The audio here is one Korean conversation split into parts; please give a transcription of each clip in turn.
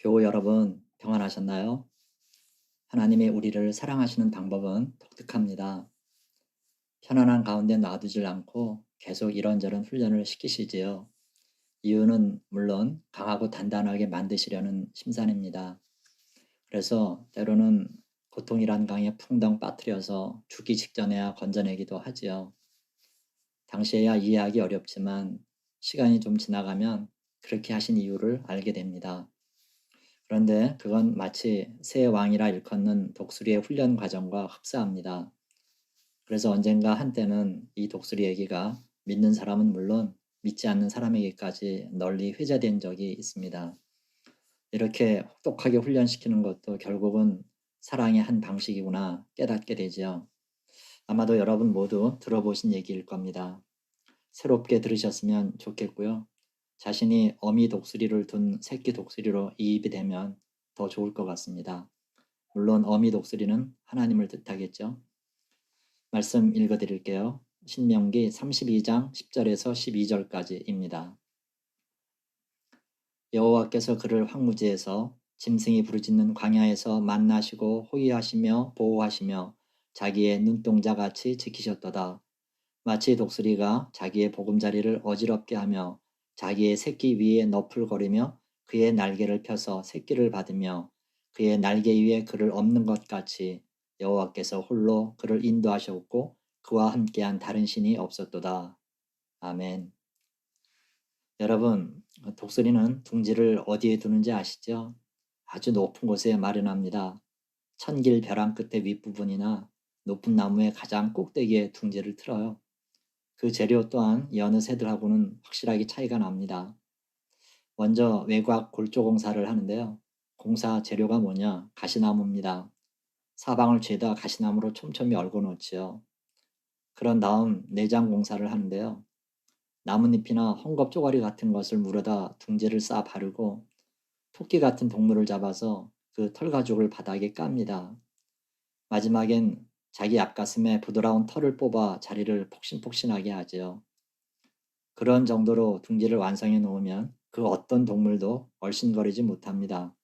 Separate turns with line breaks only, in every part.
교우 여러분, 평안하셨나요? 하나님이 우리를 사랑하시는 방법은 독특합니다. 편안한 가운데 놔두질 않고 계속 이런저런 훈련을 시키시지요. 이유는 물론 강하고 단단하게 만드시려는 심산입니다. 그래서 때로는 고통이란 강에 풍덩 빠뜨려서 죽기 직전에야 건져내기도 하지요. 당시에야 이해하기 어렵지만 시간이 좀 지나가면 그렇게 하신 이유를 알게 됩니다. 그런데 그건 마치 새 왕이라 일컫는 독수리의 훈련 과정과 흡사합니다. 그래서 언젠가 한때는 이 독수리 얘기가 믿는 사람은 물론 믿지 않는 사람에게까지 널리 회자된 적이 있습니다. 이렇게 혹독하게 훈련시키는 것도 결국은 사랑의 한 방식이구나 깨닫게 되지요. 아마도 여러분 모두 들어보신 얘기일 겁니다. 새롭게 들으셨으면 좋겠고요. 자신이 어미 독수리를 둔 새끼 독수리로 이입이 되면 더 좋을 것 같습니다. 물론 어미 독수리는 하나님을 뜻하겠죠. 말씀 읽어드릴게요. 신명기 32장 10절에서 12절까지입니다. 여호와께서 그를 황무지에서 짐승이 부르짖는 광야에서 만나시고 호위하시며 보호하시며 자기의 눈동자같이 지키셨도다. 마치 독수리가 자기의 보금자리를 어지럽게 하며 자기의 새끼 위에 너풀거리며 그의 날개를 펴서 새끼를 받으며 그의 날개 위에 그를 엎는 것 같이 여호와께서 홀로 그를 인도하셨고 그와 함께한 다른 신이 없었도다. 아멘. 여러분, 독수리는 둥지를 어디에 두는지 아시죠? 아주 높은 곳에 마련합니다. 천길 벼랑 끝에 윗부분이나 높은 나무의 가장 꼭대기에 둥지를 틀어요. 그 재료 또한 여느 새들하고는 확실하게 차이가 납니다. 먼저 외곽 골조 공사를 하는데요. 공사 재료가 뭐냐? 가시나무입니다. 사방을 죄다 가시나무로 촘촘히 얽어 놓지요. 그런 다음 내장 공사를 하는데요. 나뭇잎이나 헝겊 쪼가리 같은 것을 물어다 둥지를 쌓아 바르고 토끼 같은 동물을 잡아서 그 털가죽을 바닥에 깝니다. 마지막엔 자기 앞가슴에 부드러운 털을 뽑아 자리를 폭신폭신하게 하지요. 그런 정도로 둥지를 완성해 놓으면 그 어떤 동물도 얼씬거리지 못합니다.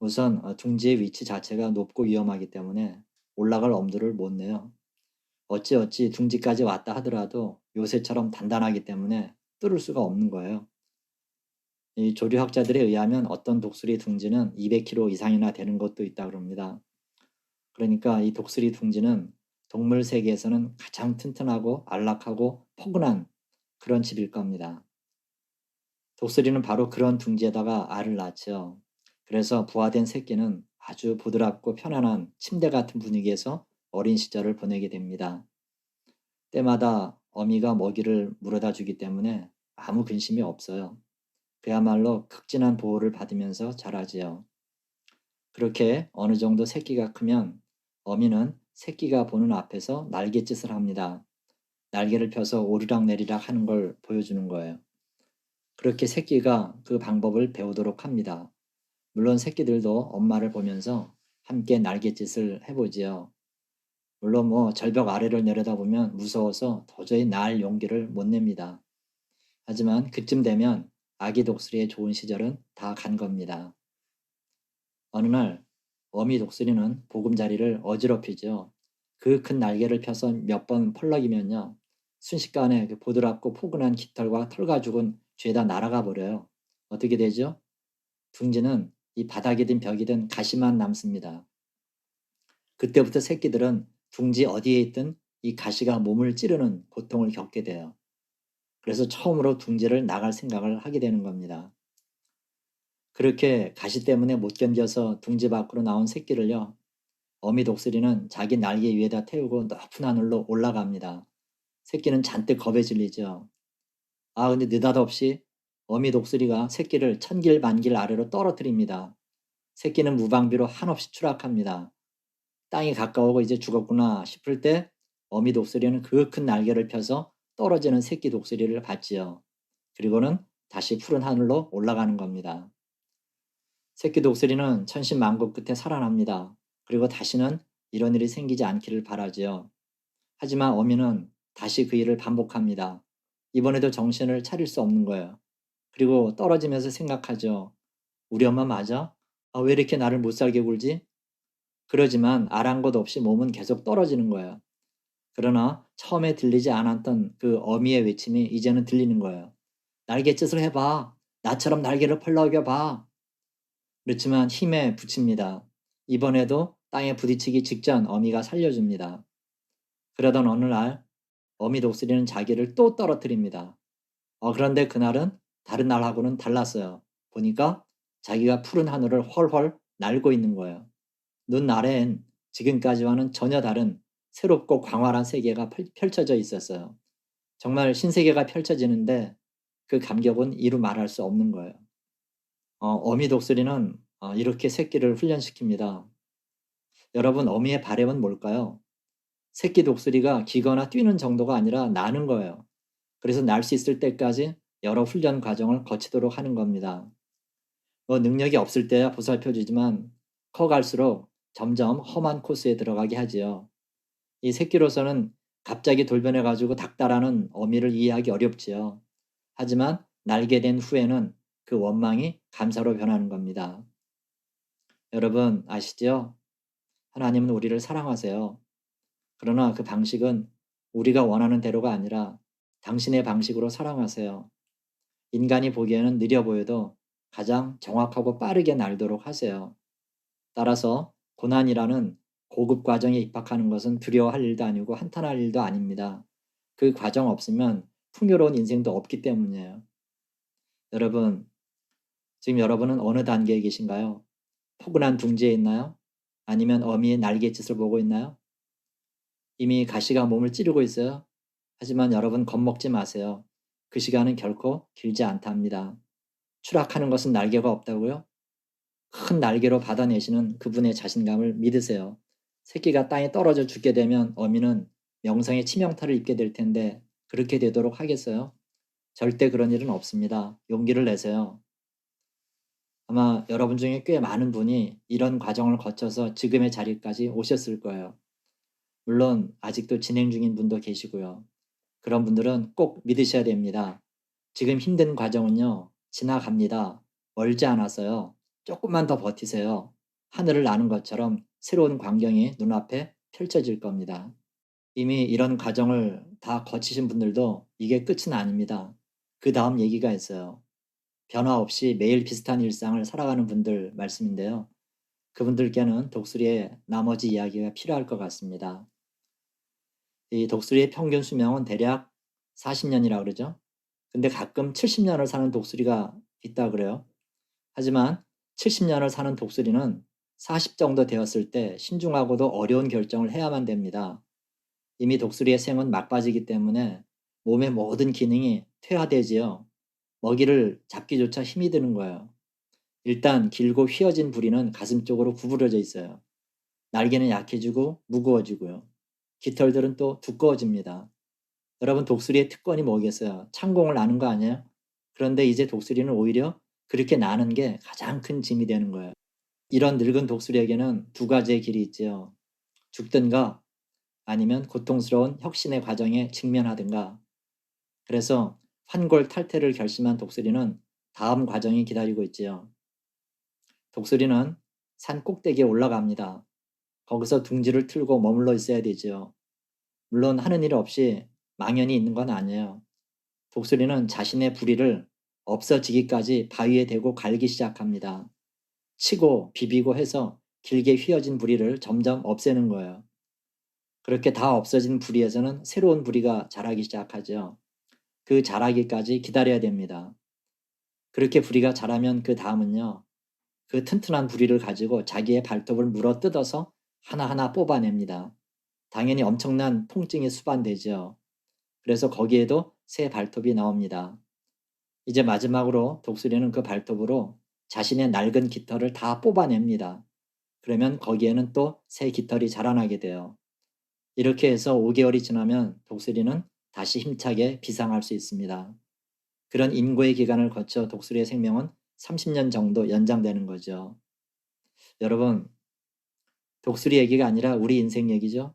우선 둥지의 위치 자체가 높고 위험하기 때문에 올라갈 엄두를 못 내요. 어찌어찌 둥지까지 왔다 하더라도 요새처럼 단단하기 때문에 뚫을 수가 없는 거예요. 이 조류학자들에 의하면 어떤 독수리 둥지는 200kg 이상이나 되는 것도 있다 그럽니다. 그러니까 이 독수리 둥지는 동물 세계에서는 가장 튼튼하고 안락하고 포근한 그런 집일 겁니다. 독수리는 바로 그런 둥지에다가 알을 낳죠. 그래서 부화된 새끼는 아주 부드럽고 편안한 침대 같은 분위기에서 어린 시절을 보내게 됩니다. 때마다 어미가 먹이를 물어다 주기 때문에 아무 근심이 없어요. 그야말로 극진한 보호를 받으면서 자라지요. 그렇게 어느 정도 새끼가 크면 어미는 새끼가 보는 앞에서 날갯짓을 합니다. 날개를 펴서 오르락내리락 하는 걸 보여주는 거예요. 그렇게 새끼가 그 방법을 배우도록 합니다. 물론 새끼들도 엄마를 보면서 함께 날갯짓을 해보지요. 물론 절벽 아래를 내려다보면 무서워서 도저히 날 용기를 못 냅니다. 하지만 그쯤 되면 아기 독수리의 좋은 시절은 다 간 겁니다. 어느 날 어미 독수리는 보금자리를 어지럽히죠. 그 큰 날개를 펴서 몇 번 펄럭이면요. 순식간에 그 보드랍고 포근한 깃털과 털가죽은 죄다 날아가 버려요. 어떻게 되죠? 둥지는 이 바닥이든 벽이든 가시만 남습니다. 그때부터 새끼들은 둥지 어디에 있든 이 가시가 몸을 찌르는 고통을 겪게 돼요. 그래서 처음으로 둥지를 나갈 생각을 하게 되는 겁니다. 그렇게 가시 때문에 못 견뎌서 둥지 밖으로 나온 새끼를요. 어미 독수리는 자기 날개 위에다 태우고 높은 하늘로 올라갑니다. 새끼는 잔뜩 겁에 질리죠. 근데 느닷없이 어미 독수리가 새끼를 천길 만길 아래로 떨어뜨립니다. 새끼는 무방비로 한없이 추락합니다. 땅이 가까우고 이제 죽었구나 싶을 때 어미 독수리는 그 큰 날개를 펴서 떨어지는 새끼 독수리를 봤지요. 그리고는 다시 푸른 하늘로 올라가는 겁니다. 새끼 독수리는 천신만고 끝에 살아납니다. 그리고 다시는 이런 일이 생기지 않기를 바라지요. 하지만 어미는 다시 그 일을 반복합니다. 이번에도 정신을 차릴 수 없는 거예요. 그리고 떨어지면서 생각하죠. 우리 엄마 맞아? 아, 왜 이렇게 나를 못 살게 굴지? 그러지만 아랑곳 없이 몸은 계속 떨어지는 거예요. 그러나 처음에 들리지 않았던 그 어미의 외침이 이제는 들리는 거예요. 날갯짓을 해봐. 나처럼 날개를 펄럭여봐. 그렇지만 힘에 부칩니다. 이번에도 땅에 부딪히기 직전 어미가 살려줍니다. 그러던 어느 날 어미 독수리는 자기를 또 떨어뜨립니다. 그런데 그날은 다른 날하고는 달랐어요. 보니까 자기가 푸른 하늘을 훨훨 날고 있는 거예요. 눈 아래엔 지금까지와는 전혀 다른 새롭고 광활한 세계가 펼쳐져 있었어요. 정말 신세계가 펼쳐지는데 그 감격은 이루 말할 수 없는 거예요. 어미 독수리는 이렇게 새끼를 훈련시킵니다. 여러분, 어미의 바램은 뭘까요? 새끼 독수리가 기거나 뛰는 정도가 아니라 나는 거예요. 그래서 날 수 있을 때까지 여러 훈련 과정을 거치도록 하는 겁니다. 능력이 없을 때야 보살펴주지만 커갈수록 점점 험한 코스에 들어가게 하지요. 이 새끼로서는 갑자기 돌변해가지고 닥달하는 어미를 이해하기 어렵지요. 하지만 날게 된 후에는 그 원망이 감사로 변하는 겁니다. 여러분 아시죠? 하나님은 우리를 사랑하세요. 그러나 그 방식은 우리가 원하는 대로가 아니라 당신의 방식으로 사랑하세요. 인간이 보기에는 느려 보여도 가장 정확하고 빠르게 날도록 하세요. 따라서 고난이라는 고급 과정에 입학하는 것은 두려워할 일도 아니고 한탄할 일도 아닙니다. 그 과정 없으면 풍요로운 인생도 없기 때문이에요. 여러분, 지금 여러분은 어느 단계에 계신가요? 포근한 둥지에 있나요? 아니면 어미의 날갯짓을 보고 있나요? 이미 가시가 몸을 찌르고 있어요. 하지만 여러분 겁먹지 마세요. 그 시간은 결코 길지 않답니다. 추락하는 것은 날개가 없다고요? 큰 날개로 받아내시는 그분의 자신감을 믿으세요. 새끼가 땅에 떨어져 죽게 되면 어미는 명성의 치명타를 입게 될 텐데 그렇게 되도록 하겠어요? 절대 그런 일은 없습니다. 용기를 내세요. 아마 여러분 중에 꽤 많은 분이 이런 과정을 거쳐서 지금의 자리까지 오셨을 거예요. 물론 아직도 진행 중인 분도 계시고요. 그런 분들은 꼭 믿으셔야 됩니다. 지금 힘든 과정은요, 지나갑니다. 멀지 않아서요. 조금만 더 버티세요. 하늘을 나는 것처럼 새로운 광경이 눈앞에 펼쳐질 겁니다. 이미 이런 과정을 다 거치신 분들도 이게 끝은 아닙니다. 그 다음 얘기가 있어요. 변화 없이 매일 비슷한 일상을 살아가는 분들 말씀인데요. 그분들께는 독수리의 나머지 이야기가 필요할 것 같습니다. 이 독수리의 평균 수명은 대략 40년이라고 그러죠. 근데 가끔 70년을 사는 독수리가 있다 그래요. 하지만 70년을 사는 독수리는 40 정도 되었을 때 신중하고도 어려운 결정을 해야만 됩니다. 이미 독수리의 생은 막바지이기 때문에 몸의 모든 기능이 퇴화되지요. 먹이를 잡기조차 힘이 드는 거예요. 일단 길고 휘어진 부리는 가슴 쪽으로 구부러져 있어요. 날개는 약해지고 무거워지고요. 깃털들은 또 두꺼워집니다. 여러분 독수리의 특권이 뭐겠어요? 창공을 나는 거 아니에요? 그런데 이제 독수리는 오히려 그렇게 나는 게 가장 큰 짐이 되는 거예요. 이런 늙은 독수리에게는 두 가지의 길이 있지요. 죽든가 아니면 고통스러운 혁신의 과정에 직면하든가. 그래서 환골탈태를 결심한 독수리는 다음 과정이 기다리고 있지요. 독수리는 산 꼭대기에 올라갑니다. 거기서 둥지를 틀고 머물러 있어야 되지요. 물론 하는 일 없이 망연히 있는 건 아니에요. 독수리는 자신의 부리를 없어지기까지 바위에 대고 갈기 시작합니다. 치고 비비고 해서 길게 휘어진 부리를 점점 없애는 거예요. 그렇게 다 없어진 부리에서는 새로운 부리가 자라기 시작하죠. 그 자라기까지 기다려야 됩니다. 그렇게 부리가 자라면 그 다음은요. 그 튼튼한 부리를 가지고 자기의 발톱을 물어 뜯어서 하나하나 뽑아냅니다. 당연히 엄청난 통증이 수반되죠. 그래서 거기에도 새 발톱이 나옵니다. 이제 마지막으로 독수리는 그 발톱으로 자신의 낡은 깃털을 다 뽑아냅니다. 그러면 거기에는 또 새 깃털이 자라나게 돼요. 이렇게 해서 5개월이 지나면 독수리는 다시 힘차게 비상할 수 있습니다. 그런 인고의 기간을 거쳐 독수리의 생명은 30년 정도 연장되는 거죠. 여러분, 독수리 얘기가 아니라 우리 인생 얘기죠.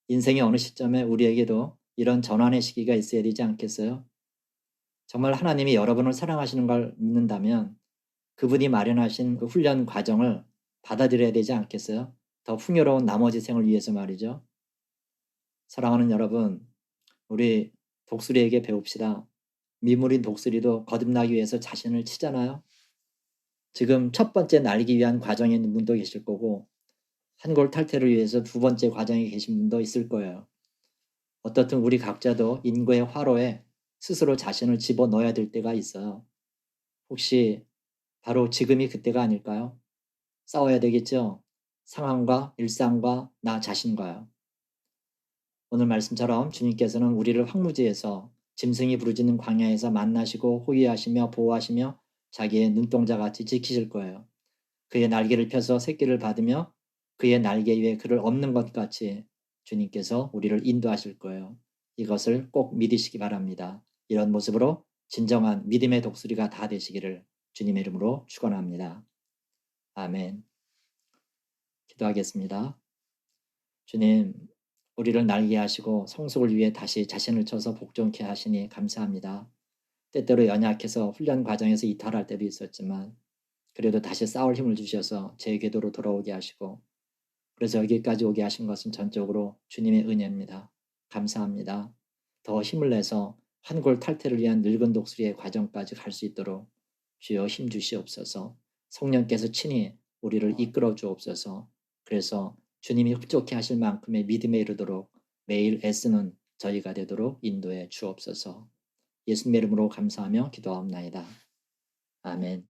인생의 어느 시점에 우리에게도 이런 전환의 시기가 있어야 되지 않겠어요? 정말 하나님이 여러분을 사랑하시는 걸 믿는다면 그분이 마련하신 그 훈련 과정을 받아들여야 되지 않겠어요? 더 풍요로운 나머지 생을 위해서 말이죠. 사랑하는 여러분, 우리 독수리에게 배웁시다. 미물인 독수리도 거듭나기 위해서 자신을 치잖아요. 지금 첫 번째 날기 위한 과정에 있는 분도 계실 거고 한골 탈퇴를 위해서 두 번째 과정에 계신 분도 있을 거예요. 어떻든 우리 각자도 인고의 화로에 스스로 자신을 집어넣어야 될 때가 있어요. 혹시 바로 지금이 그때가 아닐까요? 싸워야 되겠죠? 상황과 일상과 나 자신과요. 오늘 말씀처럼 주님께서는 우리를 황무지에서 짐승이 부르짖는 광야에서 만나시고 호위하시며 보호하시며 자기의 눈동자같이 지키실 거예요. 그의 날개를 펴서 새끼를 받으며 그의 날개 위에 그를 엎는 것 같이 주님께서 우리를 인도하실 거예요. 이것을 꼭 믿으시기 바랍니다. 이런 모습으로 진정한 믿음의 독수리가 다 되시기를 주님의 이름으로 축원합니다. 아멘. 기도하겠습니다. 주님, 우리를 날게 하시고 성숙을 위해 다시 자신을 쳐서 복종케 하시니 감사합니다. 때때로 연약해서 훈련 과정에서 이탈할 때도 있었지만 그래도 다시 싸울 힘을 주셔서 제 궤도로 돌아오게 하시고 그래서 여기까지 오게 하신 것은 전적으로 주님의 은혜입니다. 감사합니다. 더 힘을 내서 환골 탈퇴를 위한 늙은 독수리의 과정까지 갈 수 있도록 주여 힘 주시옵소서. 성령께서 친히 우리를 이끌어 주옵소서. 그래서 주님이 흡족해 하실 만큼의 믿음에 이르도록 매일 애쓰는 저희가 되도록 인도해 주옵소서. 예수님의 이름으로 감사하며 기도하옵나이다. 아멘.